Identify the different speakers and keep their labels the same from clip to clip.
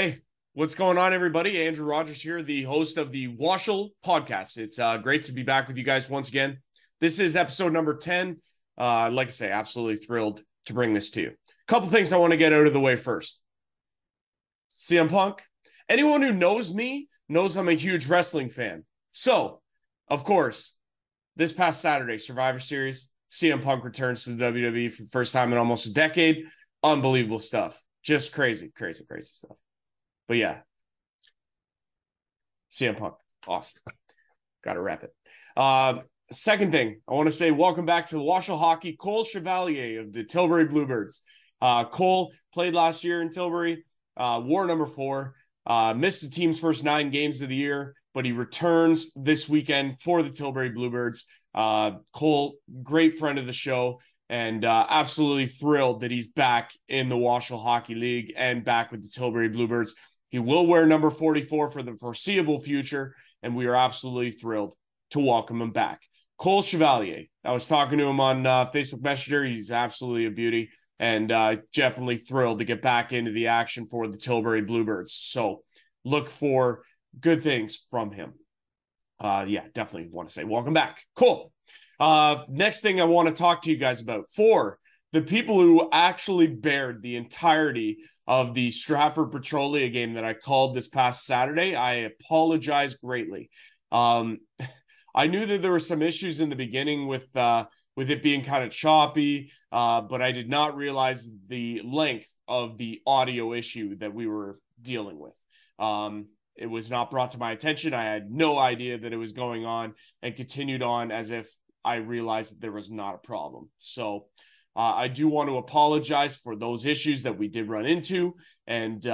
Speaker 1: Hey, what's going on, everybody? Andrew Rogers here, the host of the WOSHL podcast. It's great to be back with you guys once again. This is episode number 10. Like I say, absolutely thrilled to bring this to you. A couple things I want to get out of the way first. CM Punk. Anyone who knows me knows I'm a huge wrestling fan. So, of course, this past Saturday, Survivor Series, CM Punk returns to the WWE for the first time in almost a decade. Unbelievable stuff. Just crazy, crazy, crazy stuff. But yeah, CM Punk, awesome. Got to wrap it. Second thing, I want to say welcome back to the WOSHL Hockey, Cole Chevalier of the Tilbury Bluebirds. Cole played last year in Tilbury, wore number 4, missed the team's first 9 games of the year, but he returns this weekend for the Tilbury Bluebirds. Cole, great friend of the show, and absolutely thrilled that he's back in the WOSHL Hockey League and back with the Tilbury Bluebirds. He will wear number 44 for the foreseeable future, and we are absolutely thrilled to welcome him back. Cole Chevalier, I was talking to him on Facebook Messenger. He's absolutely a beauty, and definitely thrilled to get back into the action for the Tilbury Bluebirds. So look for good things from him. Yeah, definitely want to say welcome back. Cool. Next thing I want to talk to you guys about, for the people who actually bared the entirety of the Stratford Petrolia game that I called this past Saturday, I apologize greatly. I knew that there were some issues in the beginning with it being kind of choppy, but I did not realize the length of the audio issue that we were dealing with. It was not brought to my attention. I had no idea that it was going on and continued on as if I realized that there was not a problem. So I do want to apologize for those issues that we did run into. And,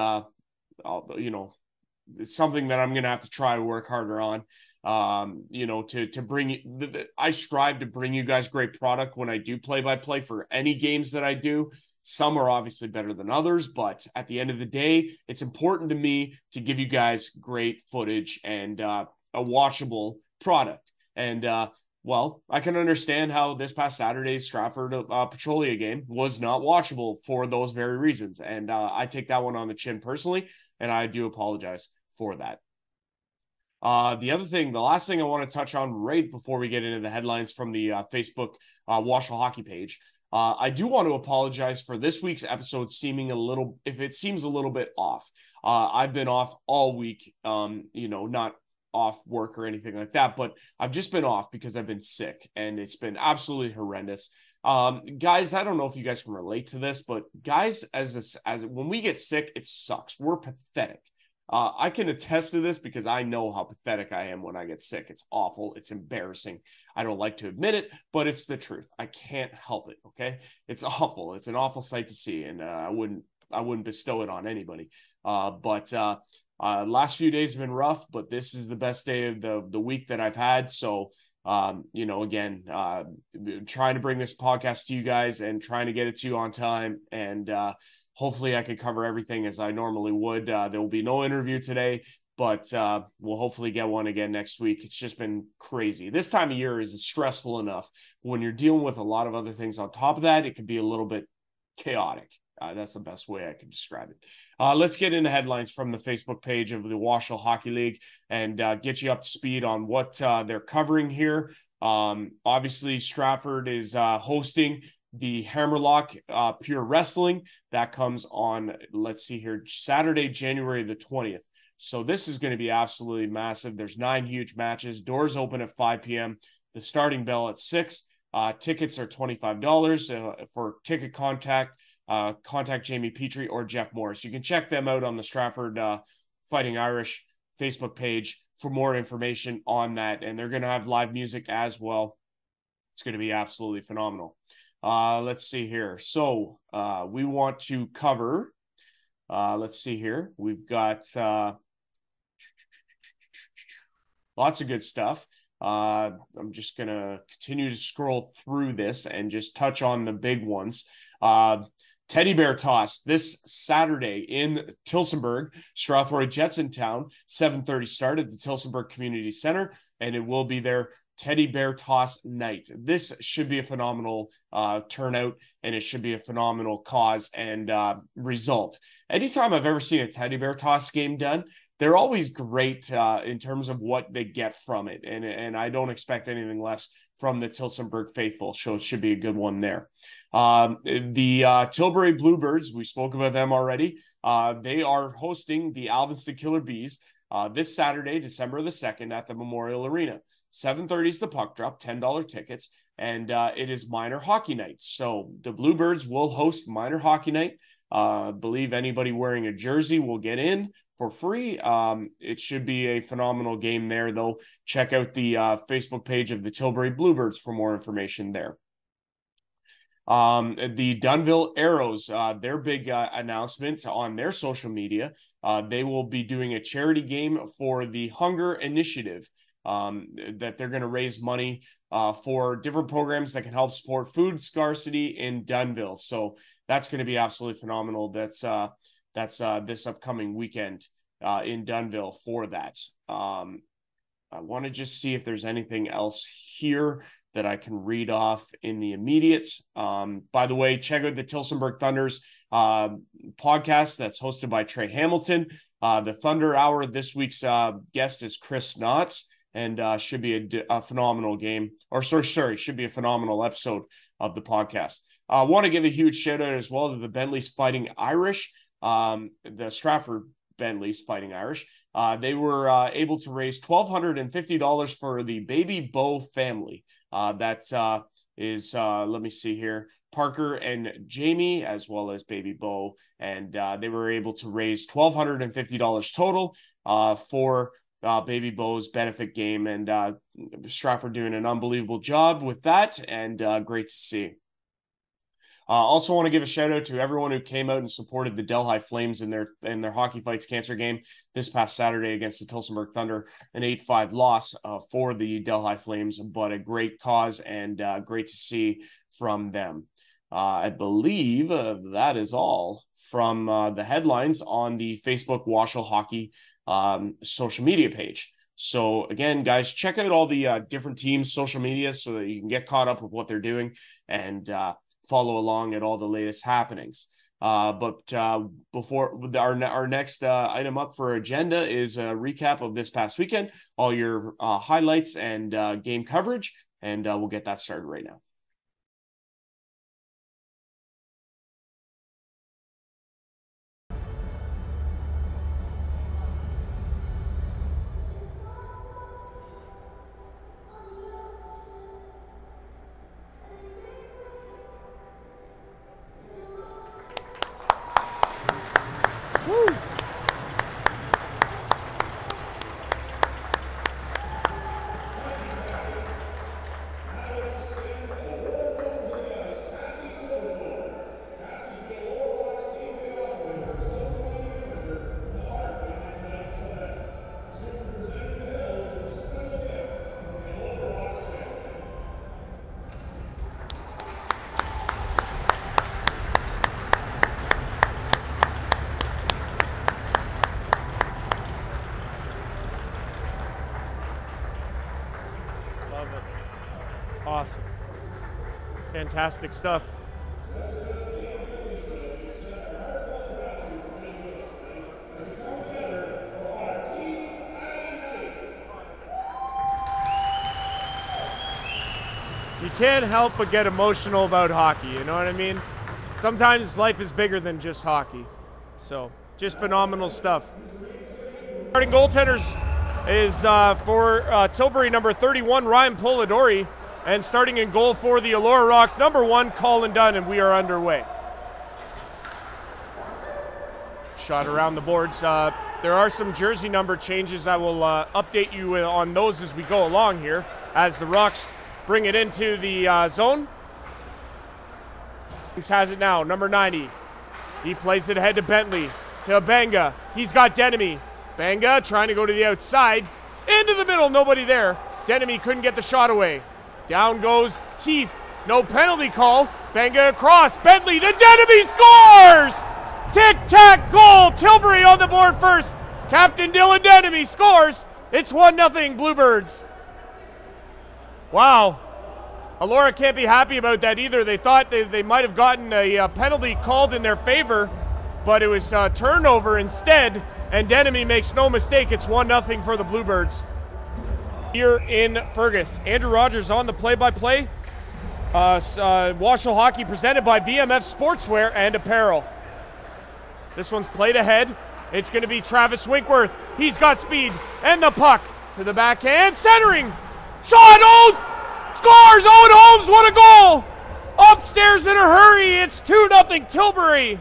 Speaker 1: it's something that I'm going to have to try to work harder on. To bring you, I strive to bring you guys great product when I do play-by-play for any games that I do. Some are obviously better than others, but at the end of the day, it's important to me to give you guys great footage and a watchable product. And, well, I can understand how this past Saturday's Stratford Petrolia game was not watchable for those very reasons. And I take that one on the chin personally, and I do apologize for that. The last thing I want to touch on right before we get into the headlines from the Facebook WOSHL Hockey page, I do want to apologize for this week's episode if it seems a little bit off. I've been off all week, not off work or anything like that, but I've just been off because I've been sick, and it's been absolutely horrendous. Guys, I don't know if you guys can relate to this, but guys, as when we get sick, it sucks. We're pathetic. I can attest to this because I know how pathetic I am when I get sick. It's awful. It's embarrassing. I don't like to admit it, but it's the truth. I can't help it. Okay. It's awful. It's an awful sight to see. And I wouldn't bestow it on anybody. But last few days have been rough, but this is the best day of the week that I've had. So, again, trying to bring this podcast to you guys and trying to get it to you on time. And, hopefully I could cover everything as I normally would. There will be no interview today, but we'll hopefully get one again next week. It's just been crazy. This time of year is stressful enough. When you're dealing with a lot of other things on top of that, it can be a little bit chaotic. That's the best way I can describe it. Let's get into headlines from the Facebook page of the WOSHL Hockey League and get you up to speed on what they're covering here. Obviously, Stratford is hosting the Hammerlock Pure Wrestling. That comes on, let's see here, Saturday, January the 20th. So this is going to be absolutely massive. There's 9 huge matches. Doors open at 5 p.m. The starting bell at 6. Tickets are $25. For ticket contact Jamie Petrie or Jeff Morris. You can check them out on the Stratford Fighting Irish Facebook page for more information on that. And they're going to have live music as well. It's going to be absolutely phenomenal. Let's see here. So we want to cover, let's see here. We've got lots of good stuff. I'm just going to continue to scroll through this and just touch on the big ones. Teddy Bear Toss this Saturday in Tillsonburg. Strathroy Jets in town. 7:30 start at the Tillsonburg Community Center, and it will be there teddy bear toss night. This should be a phenomenal turnout, and it should be a phenomenal cause and result. Anytime I've ever seen a teddy bear toss game done, they're always great in terms of what they get from it. And I don't expect anything less from the Tillsonburg faithful, so it should be a good one there. The Tilbury Bluebirds, we spoke about them already. They are hosting the Alvinston Killer Bees this Saturday, December the 2nd at the Memorial Arena. 7:30 is the puck drop, $10 tickets, and it is minor hockey night. So the Bluebirds will host minor hockey night. Believe anybody wearing a jersey will get in for free. It should be a phenomenal game there, though. Check out the Facebook page of the Tilbury Bluebirds for more information there. The Dunnville Arrows, their big announcement on their social media, they will be doing a charity game for the Hunger Initiative. That they're going to raise money for different programs that can help support food scarcity in Dunnville. So that's going to be absolutely phenomenal. That's this upcoming weekend in Dunnville for that. I want to just see if there's anything else here that I can read off in the immediate. By the way, check out the Tillsonburg Thunders podcast that's hosted by Trey Hamilton. The Thunder Hour, this week's guest is Chris Knotts. And should be a phenomenal game, or sorry, should be a phenomenal episode of the podcast. I want to give a huge shout out as well to the Bentley's Fighting Irish, the Stratford Bentley's Fighting Irish. They were able to raise $1,250 for the Baby Bo family. That is, let me see here, Parker and Jamie, as well as Baby Bo. And they were able to raise $1,250 total for Baby Bo's benefit game, and Stratford doing an unbelievable job with that, and great to see. Also want to give a shout out to everyone who came out and supported the Delhi Flames in their Hockey Fights Cancer game this past Saturday against the Tillsonburg Thunder, an 8-5 loss for the Delhi Flames, but a great cause and great to see from them. I believe that is all from the headlines on the Facebook WOSHL Hockey social media page. So again, guys, check out all the different teams' social media so that you can get caught up with what they're doing and follow along at all the latest happenings. But before our next item up for agenda is a recap of this past weekend, all your highlights and game coverage, and we'll get that started right now.
Speaker 2: Awesome. Fantastic stuff. You can't help but get emotional about hockey, you know what I mean? Sometimes life is bigger than just hockey. So, just phenomenal stuff. Starting goaltenders is for Tilbury, number 31, Ryan Polidori. And starting in goal for the Allura Rocks, number 1, Colin Dunn, and we are underway. Shot around the boards. There are some jersey number changes. I will update you on those as we go along here, as the Rocks bring it into the zone. He has it now, number 90. He plays it ahead to Bentley, to Banga. He's got Denemy. Banga trying to go to the outside. Into the middle, nobody there. Denemy couldn't get the shot away. Down goes Keefe. No penalty call. Banga across. Bentley to Denemy, scores! Tic-tac goal. Tilbury on the board first. Captain Dylan Denemy scores. It's 1-0 Bluebirds. Wow. Elora can't be happy about that either. They thought they might have gotten a penalty called in their favor, but it was a turnover instead, and Denemy makes no mistake. It's 1-0 for the Bluebirds. Here in Fergus. Andrew Rogers on the play-by-play. WOSHL Hockey presented by VMF Sportswear and Apparel. This one's played ahead. It's going to be Travis Winkworth. He's got speed, and the puck to the backhand, centering. Shot, scores! Owen Holmes, what a goal! Upstairs in a hurry, it's 2-0 Tilbury.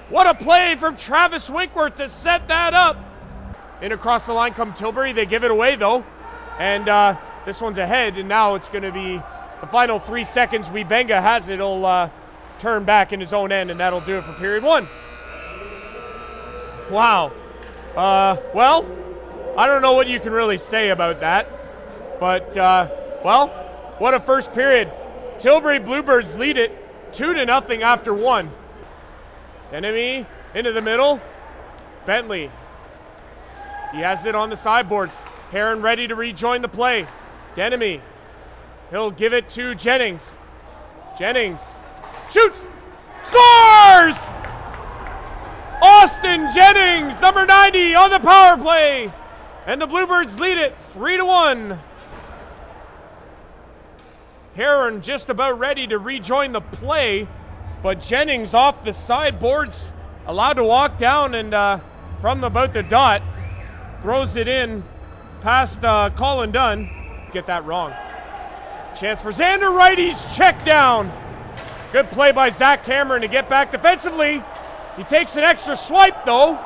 Speaker 2: What a play from Travis Winkworth to set that up. In across the line come Tilbury. They give it away though. And this one's ahead, and now it's going to be the final 3 seconds. Webenga has it. It'll turn back in his own end, and that'll do it for period 1. Wow. Well, I don't know what you can really say about that. But, well, what a first period. Tilbury Bluebirds lead it 2-0 after 1. Enemy into the middle. Bentley. He has it on the sideboards. Heron ready to rejoin the play. Denemy. He'll give it to Jennings. Jennings shoots. Scores! Austin Jennings, number 90 on the power play. And the Bluebirds lead it 3-1. Heron just about ready to rejoin the play, but Jennings off the sideboards, allowed to walk down, and from about the dot, throws it in past Colin Dunn. Get that wrong. Chance for Xander Wright, he's checked down. Good play by Zach Cameron to get back defensively. He takes an extra swipe though,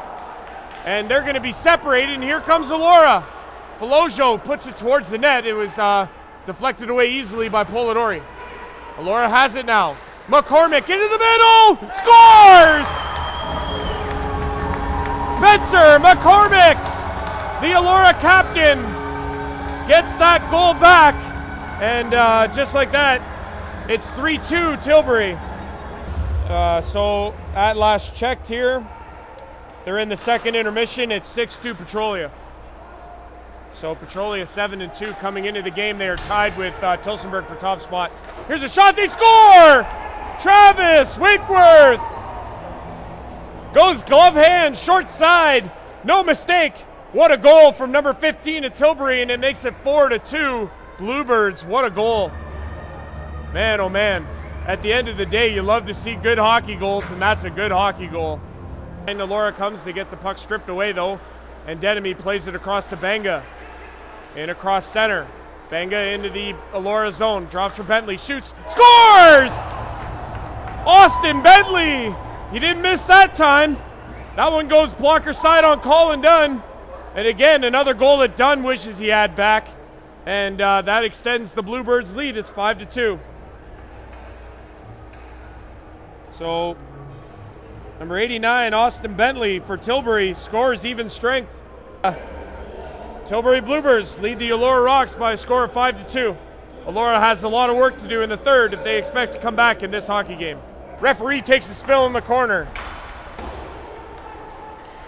Speaker 2: and they're going to be separated, and here comes Elora. Velojo puts it towards the net. It was deflected away easily by Polidori. Elora has it now. McCormick into the middle, scores! Spencer McCormick, the Elora captain, gets that goal back, and just like that, it's 3-2 Tilbury. So at last checked here, they're in the second intermission. It's 6-2 Petrolia. So Petrolia 7-2 coming into the game. They are tied with Tilsonburg for top spot. Here's a shot, they score! Travis Winkworth goes glove hand, short side, no mistake. What a goal from number 15 at Tilbury, and it makes it 4-2 Bluebirds. What a goal. Man, oh man. At the end of the day, you love to see good hockey goals, and that's a good hockey goal. And Elora comes to get the puck stripped away though, and Denemy plays it across to Benga. In across center. Benga into the Elora zone. Drops for Bentley. Shoots. Scores! Austin Bentley! He didn't miss that time. That one goes blocker side on Colin Dunn. And again, another goal that Dunn wishes he had back. And that extends the Bluebirds' lead. It's 5-2. So, number 89, Austin Bentley for Tilbury, scores even strength. Tilbury Bluebirds lead the Elora Rocks by a score of 5-2. Elora has a lot of work to do in the third if they expect to come back in this hockey game. Referee takes a spill in the corner.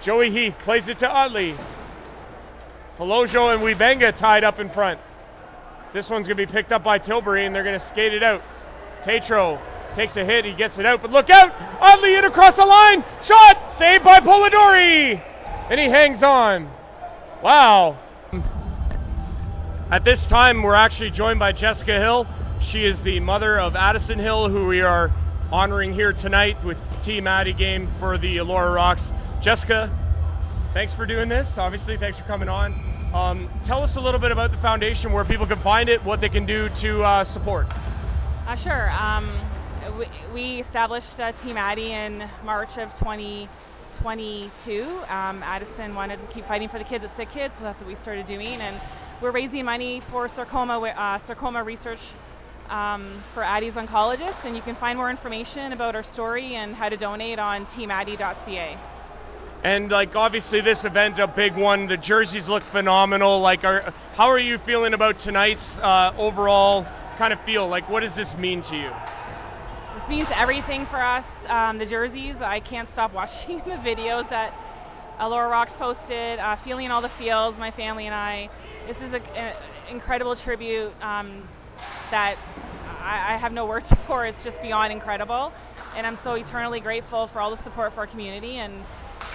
Speaker 2: Joey Heath plays it to Utley. Velojo and Webenga tied up in front. This one's going to be picked up by Tilbury, and they're going to skate it out. Tatro takes a hit, he gets it out, but look out! Utley in across the line! Shot! Saved by Polidori! And he hangs on. Wow. At this time, we're actually joined by Jessica Hill. She is the mother of Addison Hill, who we are honoring here tonight with the Team Addy game for the Elora Rocks. Jessica, thanks for doing this. Obviously, thanks for coming on. Tell us a little bit about the foundation, where people can find it, what they can do to support.
Speaker 3: Sure. We established Team Addy in March of 2022. Addison wanted to keep fighting for the kids at Sick Kids, so that's what we started doing. And we're raising money for sarcoma research for Addy's oncologists, and you can find more information about our story and how to donate on teamaddy.ca.
Speaker 2: And like obviously this event, a big one. The jerseys look phenomenal. Like, how are you feeling about tonight's overall kind of feel? Like, what does this mean to you?
Speaker 3: This means everything for us. The jerseys, I can't stop watching the videos that Elora Rocks posted, feeling all the feels, my family and I. This is incredible tribute that I have no words for. It's just beyond incredible, and I'm so eternally grateful for all the support for our community, and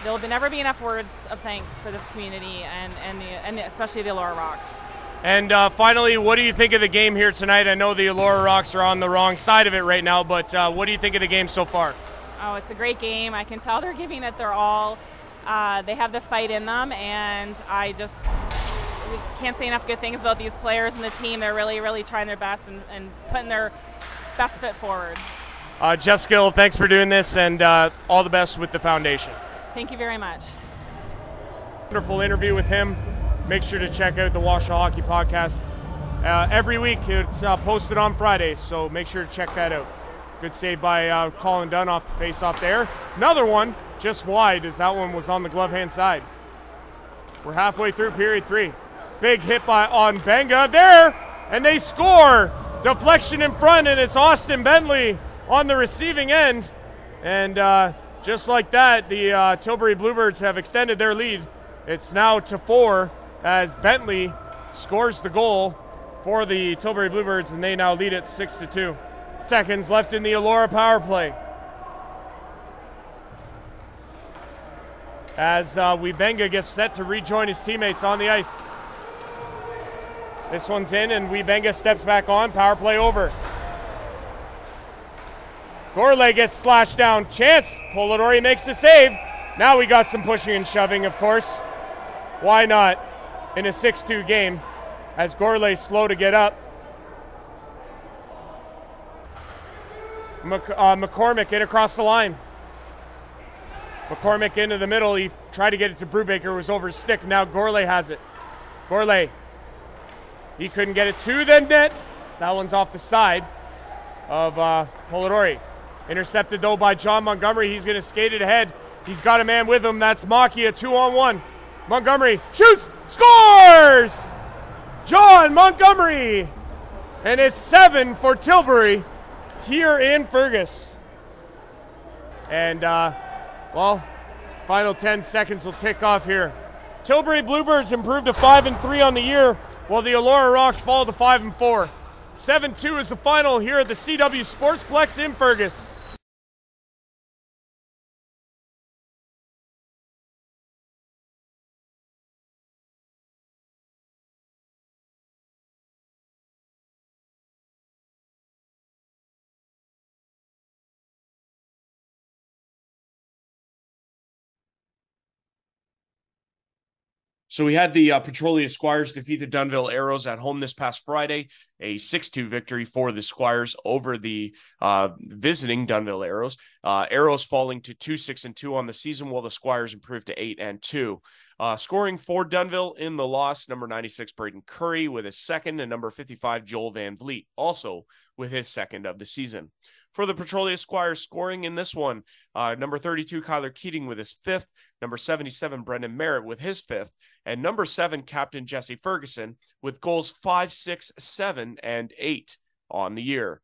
Speaker 3: there'll never be enough words of thanks for this community and especially the Elora Rocks.
Speaker 2: And finally, what do you think of the game here tonight? I know the Elora Rocks are on the wrong side of it right now, but what do you think of the game so far?
Speaker 3: Oh, it's a great game. I can tell they're giving it their all. They have the fight in them, and we can't say enough good things about these players and the team. They're really, really trying their best and putting their best foot forward.
Speaker 2: Jessica, thanks for doing this, and all the best with the foundation.
Speaker 3: Thank you very much.
Speaker 2: Wonderful interview with him. Make sure to check out the WOSHL Hockey Podcast. Every week, it's posted on Fridays, so make sure to check that out. Good save by Colin Dunn off the face-off there. Another one, just wide, as that one was on the glove-hand side. We're halfway through period 3. Big hit on Benga there, and they score. Deflection in front, and it's Austin Bentley on the receiving end. And just like that, the Tilbury Bluebirds have extended their lead. It's now to 4 as Bentley scores the goal for the Tilbury Bluebirds, and they now lead it 6-2. Seconds left in the Elora power play. As Webenga gets set to rejoin his teammates on the ice. This one's in, and Webenga steps back on. Power play over. Gourlay gets slashed down. Chance. Polidori makes the save. Now we got some pushing and shoving, of course. Why not in a 6-2 game as Gourlay's slow to get up. McCormick in across the line. McCormick into the middle. He tried to get it to Brubaker. It was over his stick. Now Gourlay has it. Gourlay. He couldn't get it to the net. That one's off the side of Polidori. Intercepted, though, by John Montgomery. He's going to skate it ahead. He's got a man with him. That's Maki, a 2-on-1. Montgomery shoots, scores! John Montgomery! And it's 7 for Tilbury here in Fergus. And, well, final 10 seconds will tick off here. Tilbury Bluebirds improved to 5-3 on the year, while the Elora Rocks fall to 5-4. 7-2 is the final here at the CW Sportsplex in Fergus.
Speaker 1: So we had the Petrolia Squires defeat the Dunnville Arrows at home this past Friday, a 6-2 victory for the Squires over the visiting Dunnville Arrows. Arrows falling to 2-6-2 on the season, while the Squires improved to 8-2. Scoring for Dunnville in the loss, number 96 Braden Curry with his second, and number 55 Joel Van Vliet also with his second of the season. For the Petrolia Squires, scoring in this one, number 32 Kyler Keating with his fifth, number 77 Brendan Merritt with his fifth, and number 7 Captain Jesse Ferguson with goals 5, 6, 7, and 8 on the year.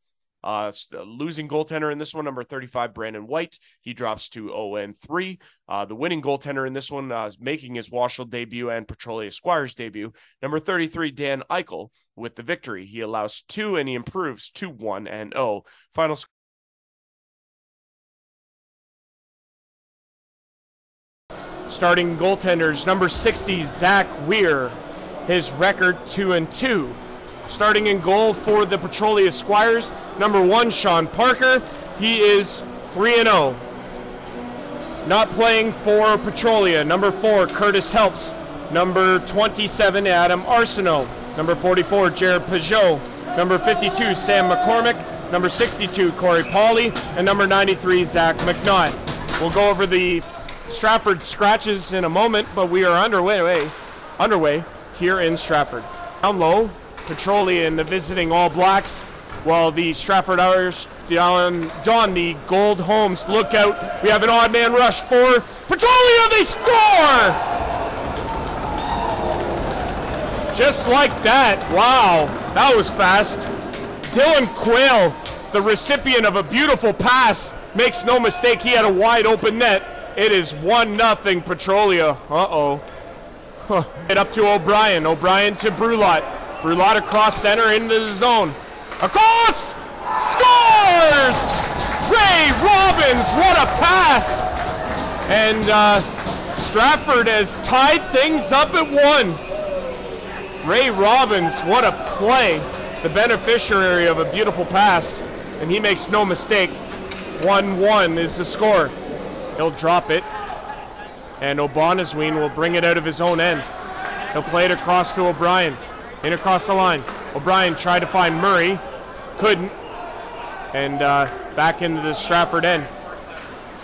Speaker 1: Losing goaltender in this one, number 35 Brandon White, he drops to 0-3. The winning goaltender in this one, making his WOSHL debut and Petrolia Squires debut, number 33 Dan Eichel with the victory. He allows 2 and he improves to 1-0. Final score.
Speaker 2: Starting goaltenders, number 60 Zach Weir, his record 2-2. Starting in goal for the Petrolia Squires, number 1 Sean Parker, he is 3-0. Not playing for Petrolia, number 4 Curtis Helps, number 27 Adam Arsenault, number 44 Jared Peugeot, number 52 Sam McCormick, number 62 Corey Pauley, and number 93 Zach McNaught. We'll go over the Stratford scratches in a moment, but we are underway here in Stratford. Down low, Petrolia and the visiting All Blacks, while the Stratford Irish don the gold homes. Look out, we have an odd man rush for Petrolia, they score! Just like that, wow, that was fast. Dylan Quayle, the recipient of a beautiful pass, makes no mistake, he had a wide open net. It is 1-0 Petrolia. Uh-oh. It up to O'Brien. O'Brien to Brulot. Brulot across center into the zone. Across! Scores! Ray Robbins, what a pass! And Stratford has tied things up at 1. Ray Robbins, what a play. The beneficiary of a beautiful pass, and he makes no mistake. 1-1 is the score. He'll drop it, and O'Bonasween will bring it out of his own end. He'll play it across to O'Brien. In across the line. O'Brien tried to find Murray. Couldn't. And back into the Stratford end.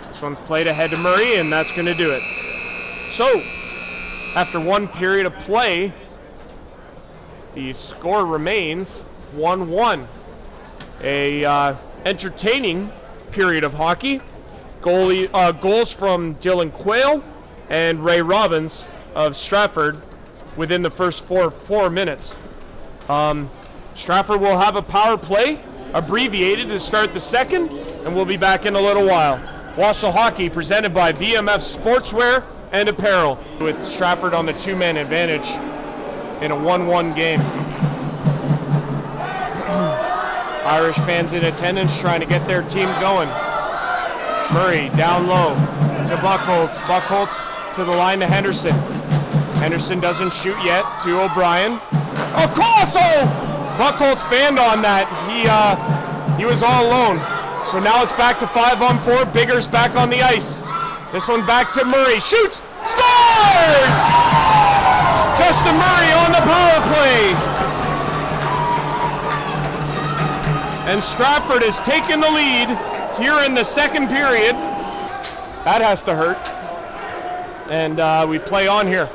Speaker 2: This one's played ahead to Murray, and that's going to do it. So, after 1 period of play, the score remains 1-1. A entertaining period of hockey. Goals from Dylan Quayle and Ray Robbins of Stratford within the first four minutes. Stratford will have a power play, abbreviated, to start the second, and we'll be back in a little while. WOSHL Hockey presented by VMF Sportswear and Apparel, with Stratford on the 2-man advantage in a 1-1 game. Irish fans in attendance trying to get their team going. Murray down low to Buckholz. Buckholz to the line to Henderson. Henderson doesn't shoot yet to O'Brien. Across! Oh! Buckholz fanned on that. He was all alone. So now it's back to 5-on-4. Bigger's back on the ice. This one back to Murray. Shoots! Scores! Justin Murray on the power play. And Stratford has taken the lead here in the second period. That has to hurt. And we play on here.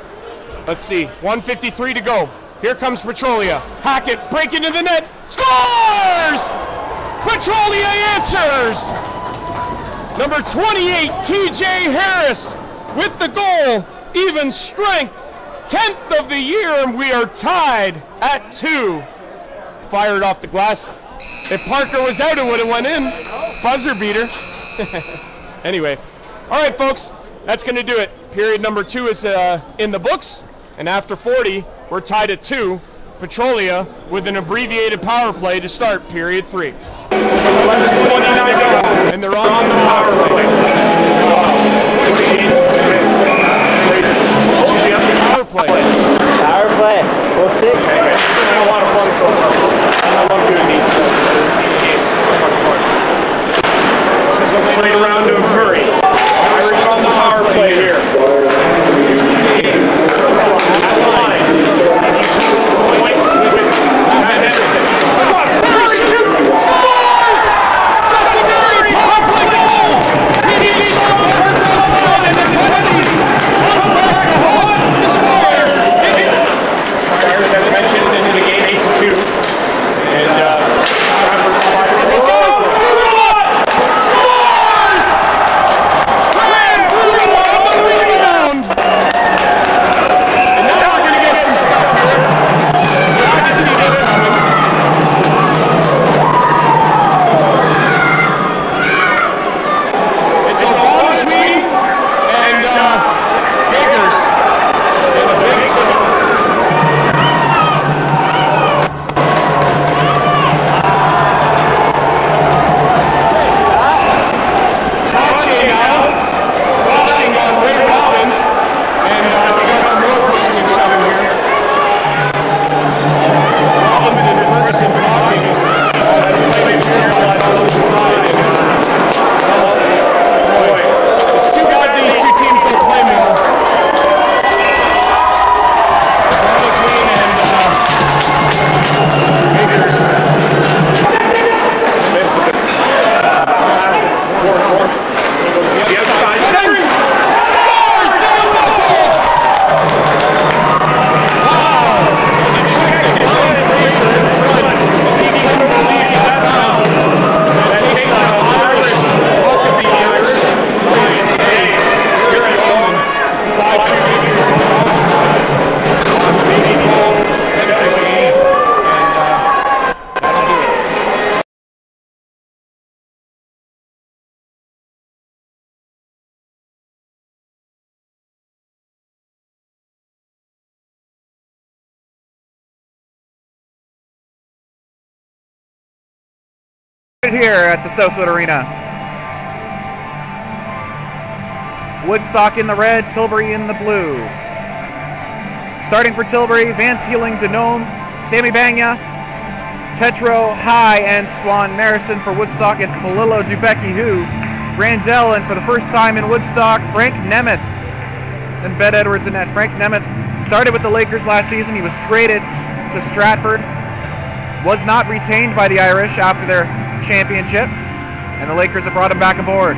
Speaker 2: Let's see, 1:53 to go. Here comes Petrolia. Hackett breaking into the net. Scores! Petrolia answers! Number 28, TJ Harris with the goal. Even strength. 10th of the year, and we are tied at 2. Fired off the glass. If Parker was out, it would have went in. Buzzer beater. Anyway. All right, folks. That's going to do it. Period number 2 is in the books. And after 40, we're tied at 2. Petrolia with an abbreviated power play to start period 3. 11:29 to go, and they're on the power play. Power play.
Speaker 4: Power play. We'll see.
Speaker 2: It's been a lot of fun so far. I love doing these. This is a play around to Murray. Irish on the power play here. As mentioned in the game, 8-2, and scores! Brad Bruno, unbelievable!
Speaker 5: Here at the Southwood Arena. Woodstock in the red, Tilbury in the blue. Starting for Tilbury, Van Teeling, Denome, Sammy Banya, Tetro, High, and Swan Marison. For Woodstock, it's Palillo, Dubecki, Hu, Randell, and for the first time in Woodstock, Frank Nemeth. And Ben Edwards in net. Frank Nemeth started with the Lakers last season. He was traded to Stratford. Was not retained by the Irish after their championship, and the Lakers have brought him back aboard.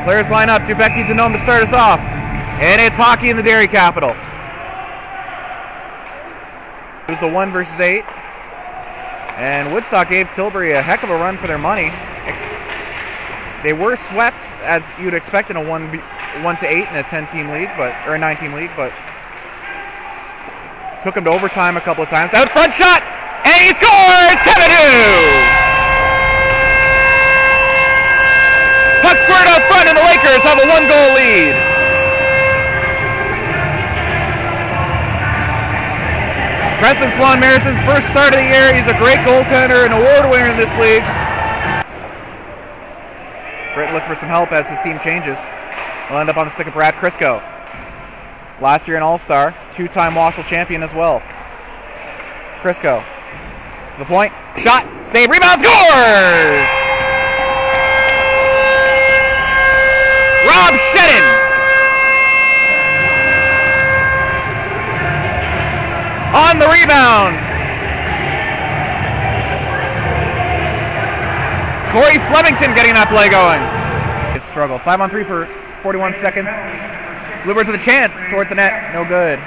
Speaker 5: Players line up. Dubecki, Denome to start us off, and it's hockey in the Dairy Capital. It was the 1 versus 8, and Woodstock gave Tilbury a heck of a run for their money. They were swept, as you'd expect in a 1 to 8 in a 10-team league, or a 9-team league, but took him to overtime a couple of times. Out front shot, and he scores! Kevin Hu! Puck squared out front, and the Lakers have a 1-goal lead. Preston Swan Marison's first start of the year. He's a great goaltender, an award winner in this league. Britt looked for some help as his team changes. He'll end up on the stick of Brad Crisco. Last year an All-Star, 2-time WOSHL champion as well. Crisco. The point, shot, save, rebound, scores! Rob Shedden. On the rebound. Corey Flemington getting that play going. Good struggle. 5-on-3 for 41 seconds. Bluebirds with a chance towards the net. No good.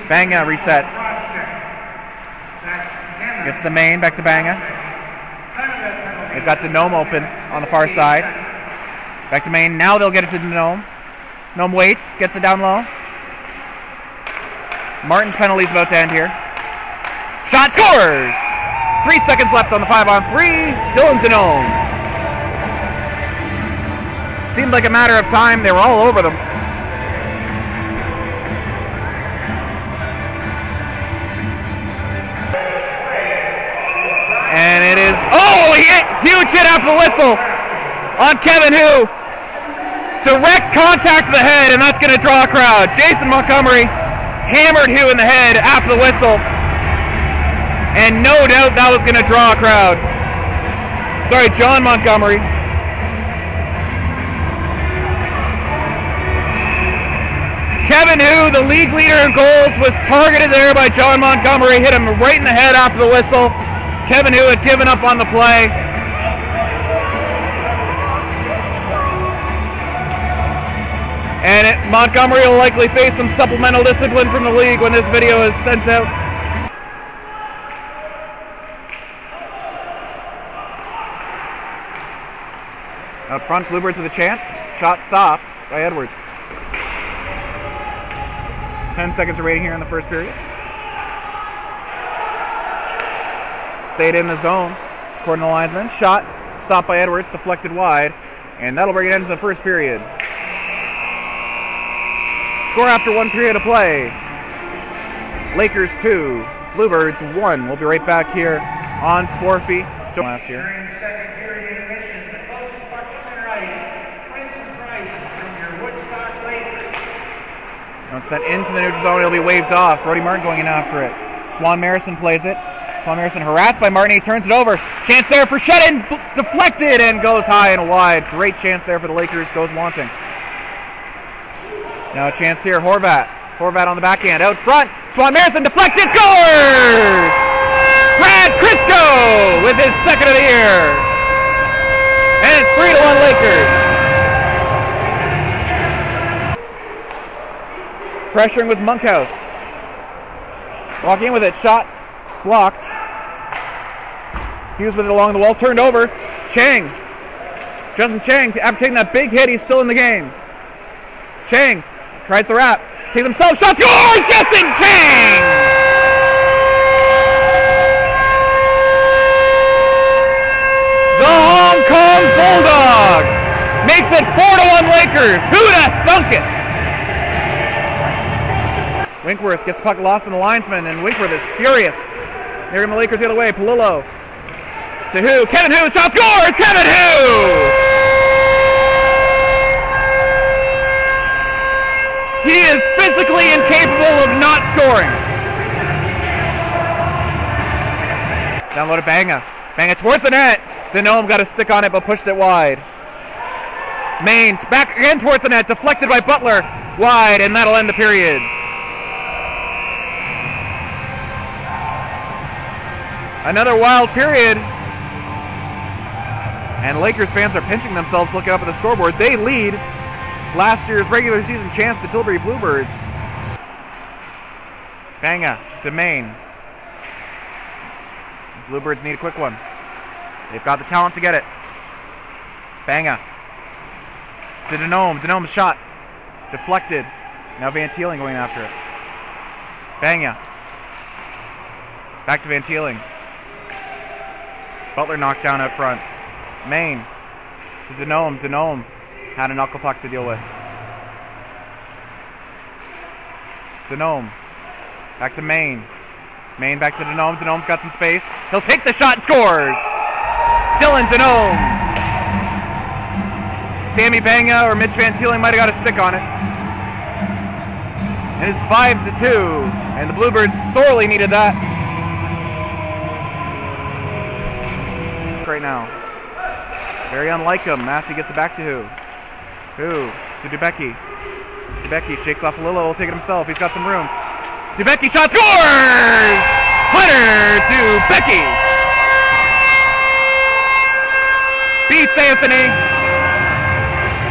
Speaker 5: Banga resets. Gets the main back to Banga. They've got Denome open on the far side. Back to main. Now they'll get it to Denome. Denome waits. Gets it down low. Martin's penalty's about to end here. Shot, scores! 3 seconds left on the 5-on-3. Dylan Denome. Seemed like a matter of time. They were all over them. And it is... Oh, huge hit after the whistle on Kevin Hu. Direct contact to the head, and that's going to draw a crowd. Jason Montgomery hammered Hu in the head after the whistle. And no doubt that was going to draw a crowd. Sorry, John Montgomery. Kevin Hu, the league leader in goals, was targeted there by John Montgomery. Hit him right in the head after the whistle. Kevin Hu had given up on the play. And Montgomery will likely face some supplemental discipline from the league when this video is sent out. Out front, Bluebirds with a chance. Shot stopped by Edwards. 10 seconds remaining here in the first period. Stayed in the zone, according to the linesman. Shot stopped by Edwards, deflected wide, and that'll bring it into the first period. Score after 1 period of play. Lakers 2, Bluebirds 1. We'll be right back here on Sporfy. Last year.
Speaker 6: During the second period intermission, the closest puck to center ice wins some prize from your Woodstock Lakers.
Speaker 5: Now it's sent into the neutral zone. It'll be waved off. Brody Martin going in after it. Swan Marison plays it. Swan Marison harassed by Martin. He turns it over. Chance there for Shedden. Deflected and goes high and wide. Great chance there for the Lakers. Goes wanting. Now a chance here. Horvat. Horvat on the backhand. Out front. Swan Marison deflected. Scores! Brad Crisco with his second of the year. And it's 3-1 Lakers. Pressuring was Monkhouse. Walking in with it. Shot blocked. Hughes with it along the wall. Turned over. Chang. Justin Chang, after taking that big hit, he's still in the game. Chang tries the wrap. Takes himself. Shot. Scores! Justin Chang! The Hong Kong Bulldog makes it 4-1 Lakers. Who'da thunk it? Winkworth gets the puck lost in the linesman, and Winkworth is furious. Here come the Lakers the other way. Palillo to who? Kevin Hu, shot scores! Kevin Hu! He is physically incapable of not scoring. Down low to Banga. Banga towards the net. Denome got a stick on it but pushed it wide. Main back again towards the net. Deflected by Butler. Wide, and that'll end the period. Another wild period. And Lakers fans are pinching themselves looking up at the scoreboard. They lead last year's regular season champs, the Tilbury Bluebirds. Banga to Main. Bluebirds need a quick one. They've got the talent to get it. Banga to Denome. Denome's shot deflected. Now Van Teeling going after it. Banga back to Van Teeling. Butler knocked down out front. Main to Denome. Denome had a knuckle puck to deal with. Denome back to Main. Main back to Denome. Denome's got some space. He'll take the shot and scores! Dylan Denome. Sammy Banga or Mitch Van Teeling might have got a stick on it. And it's 5-2. And the Bluebirds sorely needed that. Right now. Very unlike him. Massey gets it back to who? Who? To Dubecki. Dubecki shakes off Lillo. Will take it himself. He's got some room. Dubecki shot scores! Hunter Dubecki beats Anthony.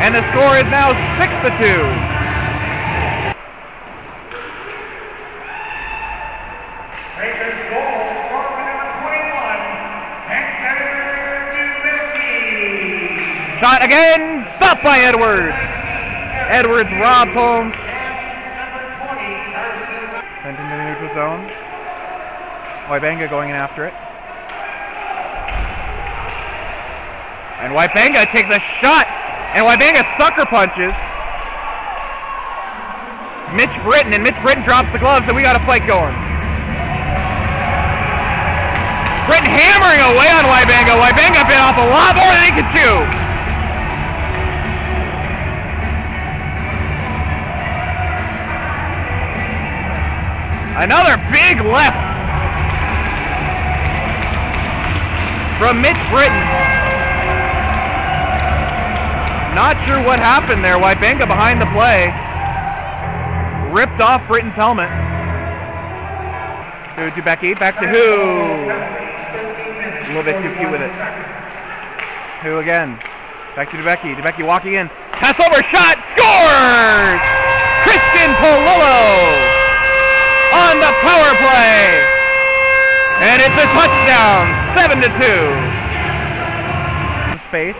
Speaker 5: And the score is now 6-2.
Speaker 6: Lakers goal scored by number 21, Hector Dubecki.
Speaker 5: Shot again, stopped by Edwards. Edwards robs Holmes. Sent into the neutral zone. Wybanga going in after it. And Wybanga takes a shot. And Wybanga sucker punches Mitch Britton. And Mitch Britton drops the gloves, and we got a fight going. Britton hammering away on Wybanga. Wybanga bit off a lot more than he could chew. Another big left from Mitch Britton. Not sure what happened there. Wybanga behind the play. Ripped off Britton's helmet. To Dubecki, back to who? A little bit too cute with it. Who again? Back to Dubecki. Dubecki walking in. Pass over, shot, scores! Christian Polillo on the power play. And it's a touchdown, 7-2. Space.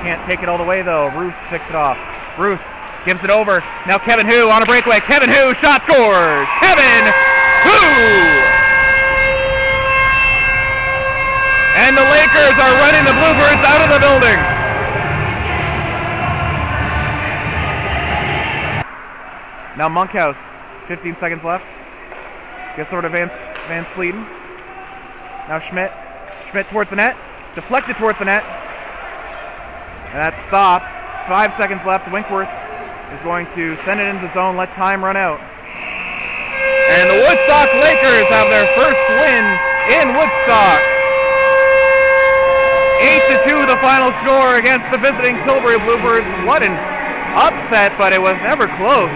Speaker 5: Can't take it all the way though. Ruth picks it off. Ruth gives it over. Now Kevin Hu on a breakaway. Kevin Hu, shot, scores! Kevin Hu! And the Lakers are running the Bluebirds out of the building. Now Monkhouse, 15 seconds left. Gets over to Van Sleeden. Now Schmidt. Schmidt towards the net. Deflected towards the net. And that's stopped. 5 seconds left. Winkworth is going to send it into the zone, let time run out. And the Woodstock Lakers have their first win in Woodstock. 8-2 the final score against the visiting Tilbury Bluebirds. What an upset, but it was never close.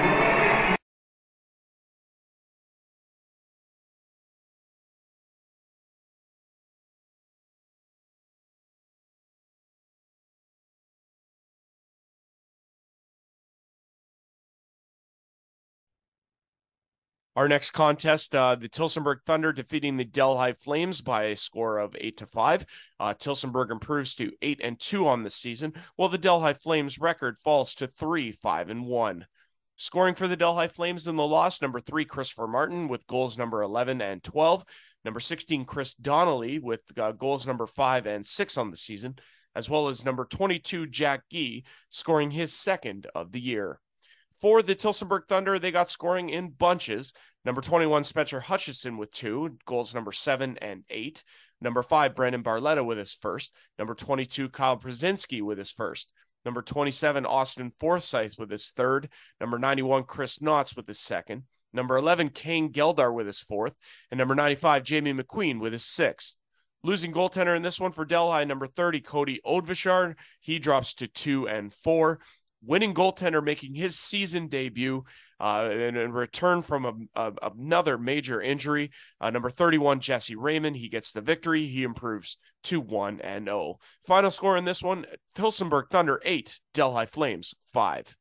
Speaker 1: Our next contest, the Tillsonburg Thunder defeating the Delhi Flames by a score of 8-5. Tillsonburg improves to 8-2 on the season, while the Delhi Flames record falls to 3-5-1. Scoring for the Delhi Flames in the loss, number 3, Christopher Martin with goals number 11 and 12. Number 16, Chris Donnelly with goals number 5 and 6 on the season, as well as number 22, Jack Gee, scoring his second of the year. For the Tillsonburg Thunder, they got scoring in bunches. Number 21, Spencer Hutchison with 2, goals number 7 and 8. Number 5, Brandon Barletta with his first. Number 22, Kyle Brzezinski with his first. Number 27, Austin Forsyth with his third. Number 91, Chris Knotts with his second. Number 11, Kane Geldar with his fourth. And number 95, Jamie McQueen with his sixth. Losing goaltender in this one for Delhi, number 30, Cody Odvishar. He drops to 2 and 4. Winning goaltender making his season debut in return from another major injury. Number 31, Jesse Raymond. He gets the victory. He improves to 1-0. Final score in this one, Tillsonburg Thunder 8, Delhi Flames 5.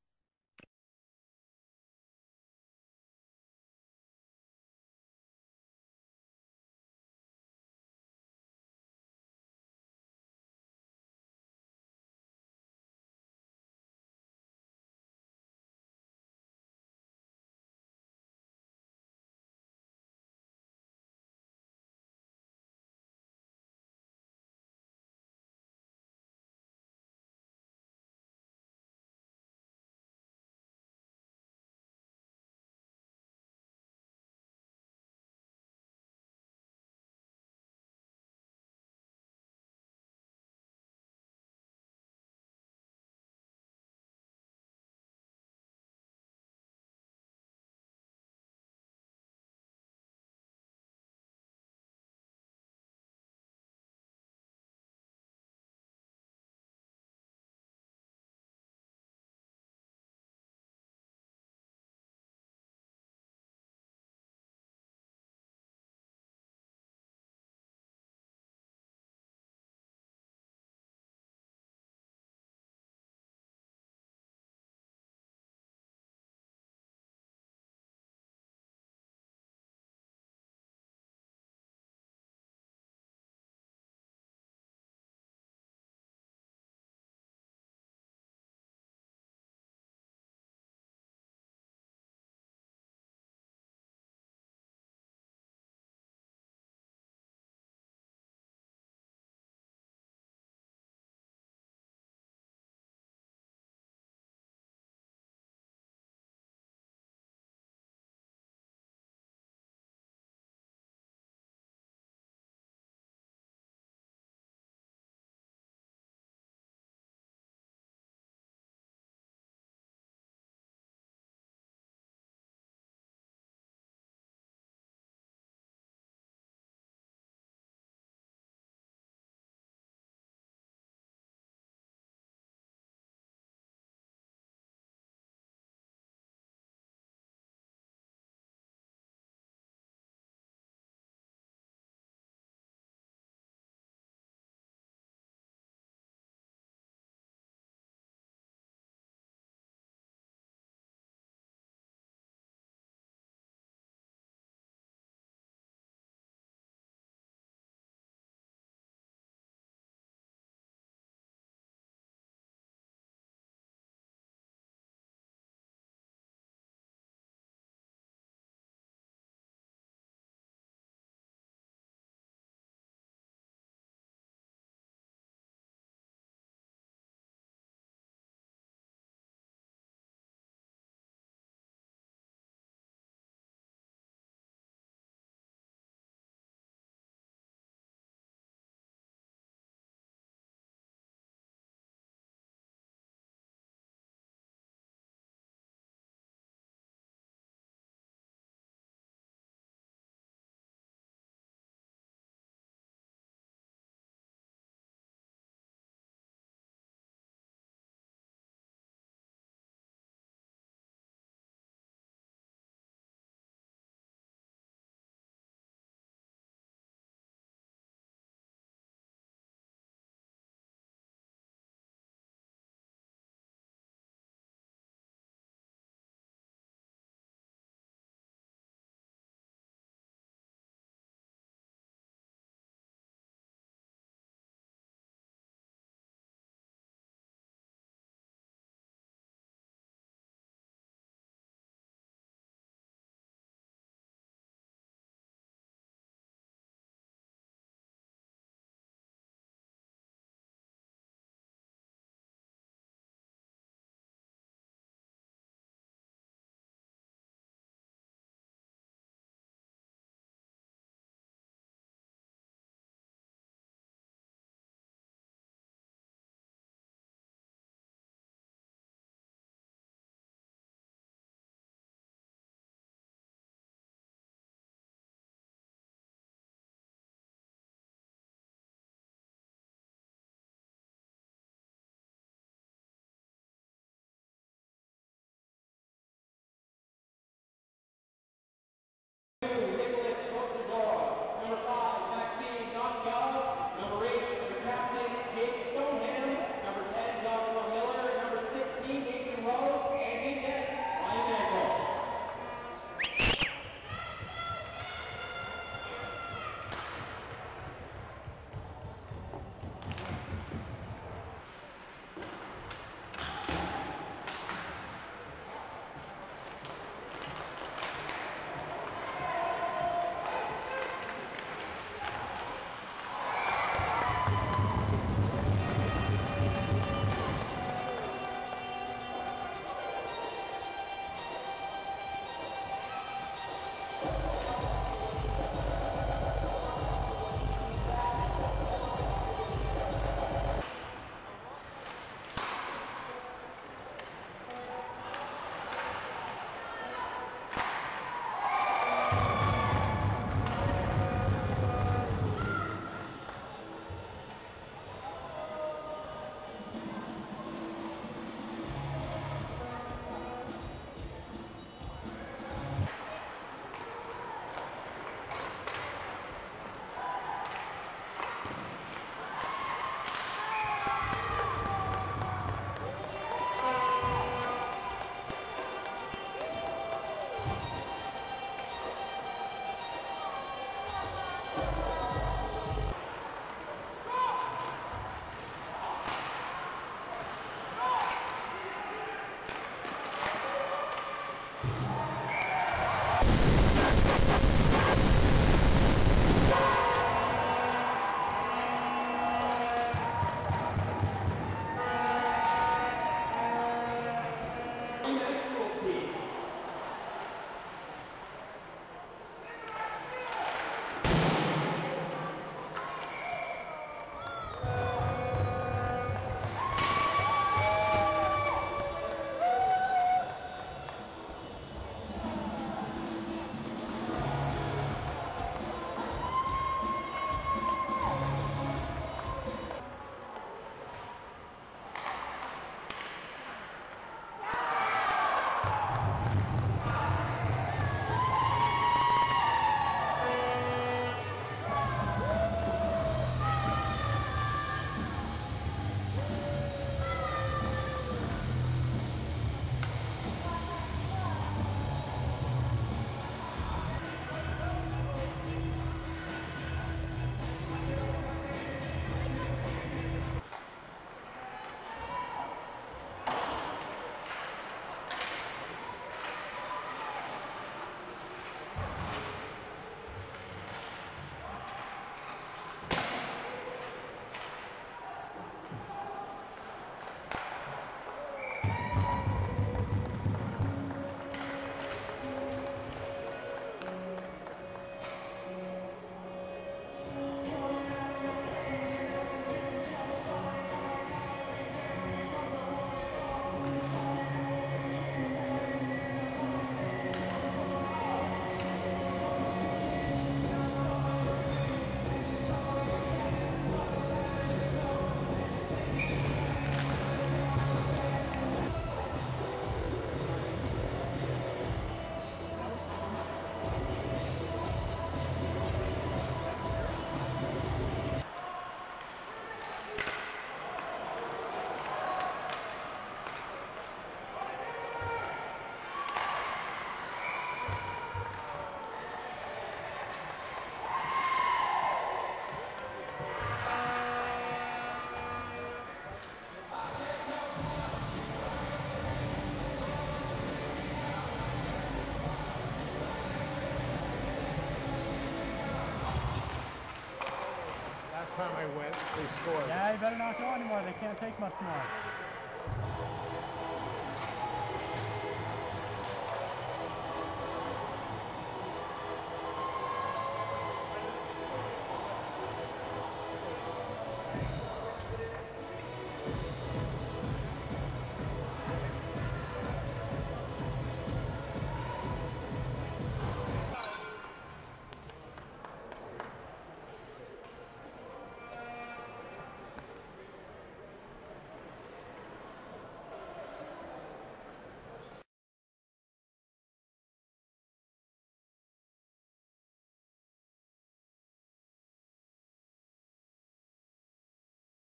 Speaker 7: time I went, they scored.
Speaker 8: Yeah, you better not go anymore. They can't take much more.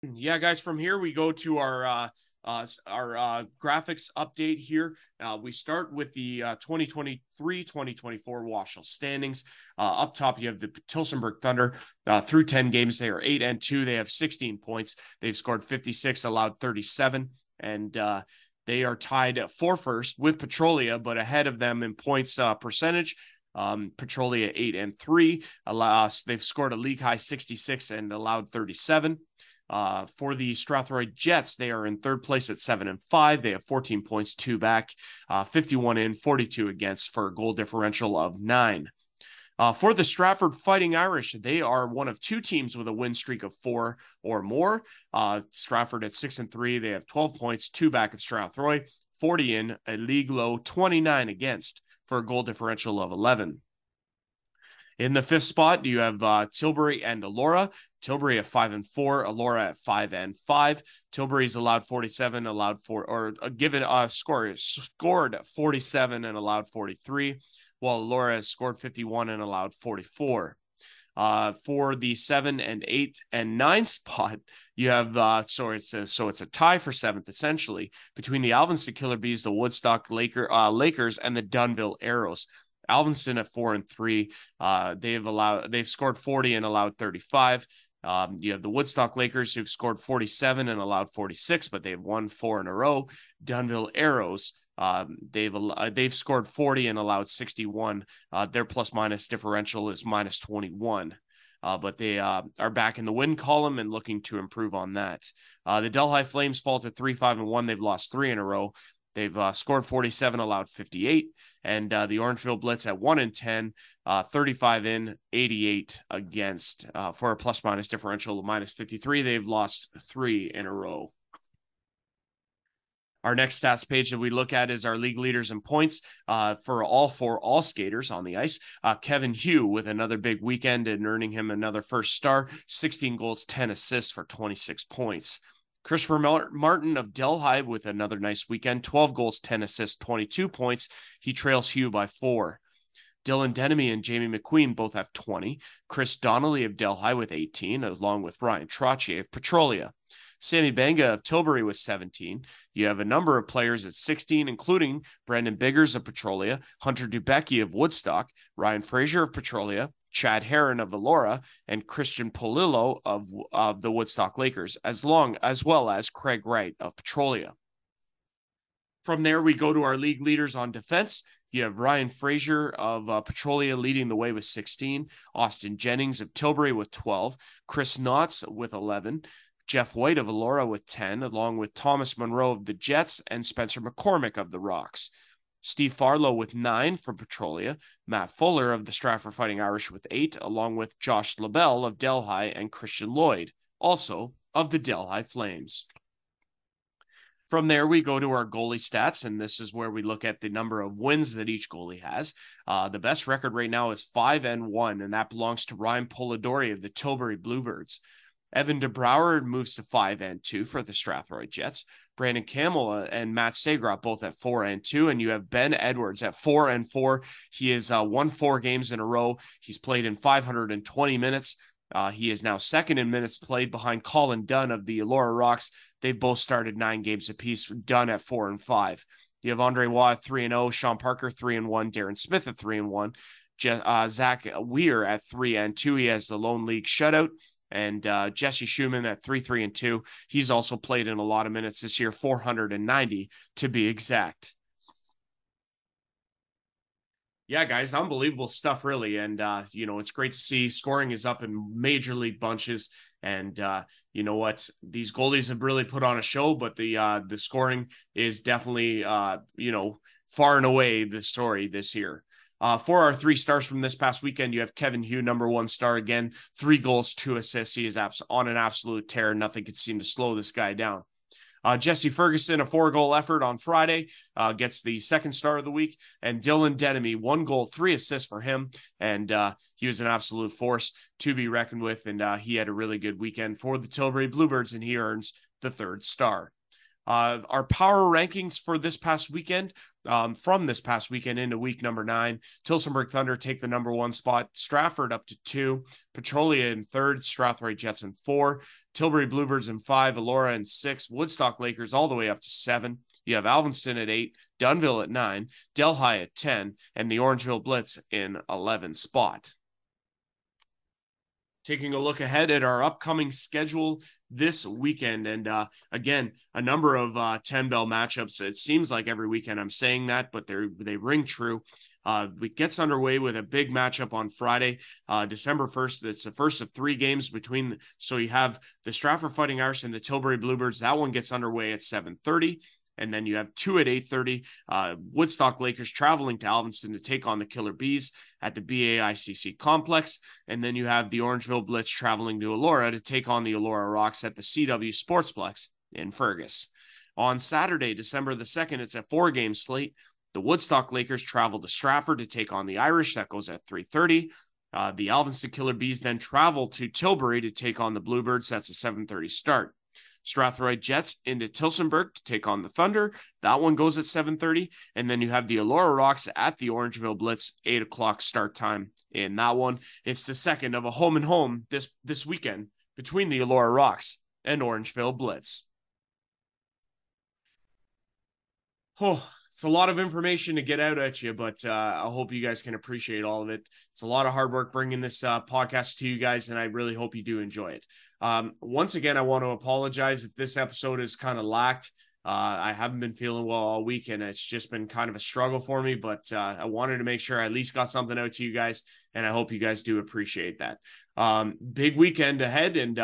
Speaker 1: Yeah, guys, from here we go to our graphics update here. We start with the 2023-2024 WOSHL standings. Up top, you have the Tillsonburg Thunder. Through 10 games, they are 8-2. They have 16 points. They've scored 56, allowed 37, and they are tied for first with Petrolia, but ahead of them in points percentage. Petrolia 8-3. They've scored a league high 66 and allowed 37. For the Strathroy Jets, they are in third place at 7-5. They have 14 points, 2 back, 51 in, 42 against for a goal differential of 9. For the Stratford Fighting Irish, they are one of 2 teams with a win streak of 4 or more. Stratford at 6-3, they have 12 points, 2 back of Strathroy, 40 in, a league low 29 against for a goal differential of 11. In the 5th spot, you have Tilbury and Elora. Tilbury at 5-4, Elora at 5-5. Tilbury's allowed 47, scored 47 and allowed 43, while Elora has scored 51 and allowed 44. For the 7 and 8 and 9 spot, you have it's a tie for 7th essentially between the Alvinston Killer Bees, the Woodstock Lakers, and the Dunnville Arrows. Alvinston at 4-3. They've scored 40 and allowed 35. You have the Woodstock Lakers who've scored 47 and allowed 46, but they've won 4 in a row. Dunnville Arrows, they've scored 40 and allowed 61. Their plus minus differential is minus 21. But they are back in the win column and looking to improve on that. The Delhi Flames fall to 3-5-1. They've lost 3 in a row. They've scored 47, allowed 58, and the Orangeville Blitz at 1-10, 35 in, 88 against for a plus minus differential of minus 53. They've lost 3 in a row. Our next stats page that we look at is our league leaders in points for all skaters on the ice. Kevin Hugh with another big weekend and earning him another first star, 16 goals, 10 assists for 26 points. Christopher Martin of Delhi with another nice weekend, 12 goals, 10 assists, 22 points. He trails Hugh by 4. Dylan Denemy and Jamie McQueen both have 20. Chris Donnelly of Delhi with 18, along with Ryan Trottier of Petrolia. Sammy Banga of Tilbury with 17. You have a number of players at 16, including Brandon Biggers of Petrolia, Hunter Dubecki of Woodstock, Ryan Fraser of Petrolia, Chad Heron of Elora, and Christian Polillo of the Woodstock Lakers, as well as Craig Wright of Petrolia. From there, we go to our league leaders on defense. You have Ryan Fraser of Petrolia leading the way with 16, Austin Jennings of Tilbury with 12, Chris Knotts with 11, Jeff White of Elora with 10, along with Thomas Monroe of the Jets and Spencer McCormick of the Rocks. Steve Farlow with 9 from Petrolia, Matt Fuller of the Stratford Fighting Irish with 8, along with Josh LaBelle of Delhi and Christian Lloyd, also of the Delhi Flames. From there, we go to our goalie stats, and this is where we look at the number of wins that each goalie has. The best record right now is 5-1, and that belongs to Ryan Polidori of the Tilbury Bluebirds. Evan DeBrouwer moves to 5-2 for the Strathroy Jets. Brandon Camel and Matt Sagrot both at 4-2, and you have Ben Edwards at 4-4. He has won 4 games in a row. He's played in 520 minutes. He is now second in minutes played behind Colin Dunn of the Elora Rocks. They've both started 9 games apiece, Dunn at 4-5. You have Andre Waugh at 3-0, Sean Parker 3-1, Darren Smith at 3-1, Zach Weir at 3-2. He has the lone league shutout. And Jesse Schumann at 3-3-2. He's also played in a lot of minutes this year, 490 to be exact. Yeah, guys, unbelievable stuff, really. And, it's great to see scoring is up in major league bunches. And you know what? These goalies have really put on a show, but the scoring is definitely, far and away the story this year. For our 3 stars from this past weekend, you have Kevin Hugh, number 1 star again, 3 goals, 2 assists. He is on an absolute tear. Nothing could seem to slow this guy down. Jesse Ferguson, a 4-goal effort on Friday, gets the 2nd star of the week. And Dylan Denemy, 1 goal, 3 assists for him. And he was an absolute force to be reckoned with. And he had a really good weekend for the Tilbury Bluebirds, and he earns the 3rd star. Our power rankings for this past weekend, from this past weekend into week number 9, Tillsonburg Thunder take the number 1 spot, Stratford up to 2, Petrolia in 3rd, Strathroy Jets in 4, Tilbury Bluebirds in 5, Elora in 6, Woodstock Lakers all the way up to 7. You have Alvinston at 8, Dunville at 9, Delhi at 10, and the Orangeville Blitz in 11th spot. Taking a look ahead at our upcoming schedule this weekend. And again, a number of 10 bell matchups. It seems like every weekend I'm saying that, but they ring true. It gets underway with a big matchup on Friday, December 1st. It's the first of 3 games so you have the Stratford Fighting Irish and the Tilbury Bluebirds. That one gets underway at 7:30. And then you have 2 at 8:30, Woodstock Lakers traveling to Alvinston to take on the Killer Bees at the BAICC complex. And then you have the Orangeville Blitz traveling to Elora to take on the Elora Rocks at the CW Sportsplex in Fergus. On Saturday, December the 2nd, it's a 4-game slate. The Woodstock Lakers travel to Stratford to take on the Irish. That goes at 3:30. The Alvinston Killer Bees then travel to Tilbury to take on the Bluebirds. That's a 7:30 start. Strathroy Jets into Tillsonburg to take on the Thunder. That one goes at 7:30. And then you have the Elora Rocks at the Orangeville Blitz, 8 o'clock start time in that one. It's the second of a home and home this weekend between the Elora Rocks and Orangeville Blitz. Oh, it's a lot of information to get out at you, but I hope you guys can appreciate all of it. It's a lot of hard work bringing this podcast to you guys, and I really hope you do enjoy it. Once again, I want to apologize if this episode is kind of lacked. I haven't been feeling well all week, and it's just been kind of a struggle for me, but I wanted to make sure I at least got something out to you guys, and I hope you guys do appreciate that. Big weekend ahead, and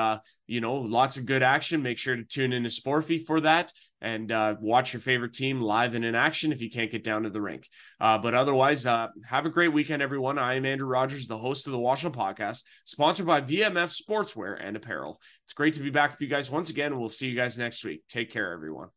Speaker 1: lots of good action. Make sure to tune in to Sporfy for that, and watch your favorite team live and in action if you can't get down to the rink. But otherwise, have a great weekend, everyone. I am Andrew Rogers, the host of the WOSHL podcast, sponsored by VMF Sportswear and Apparel. It's great to be back with you guys once again, and we'll see you guys next week. Take care, everyone.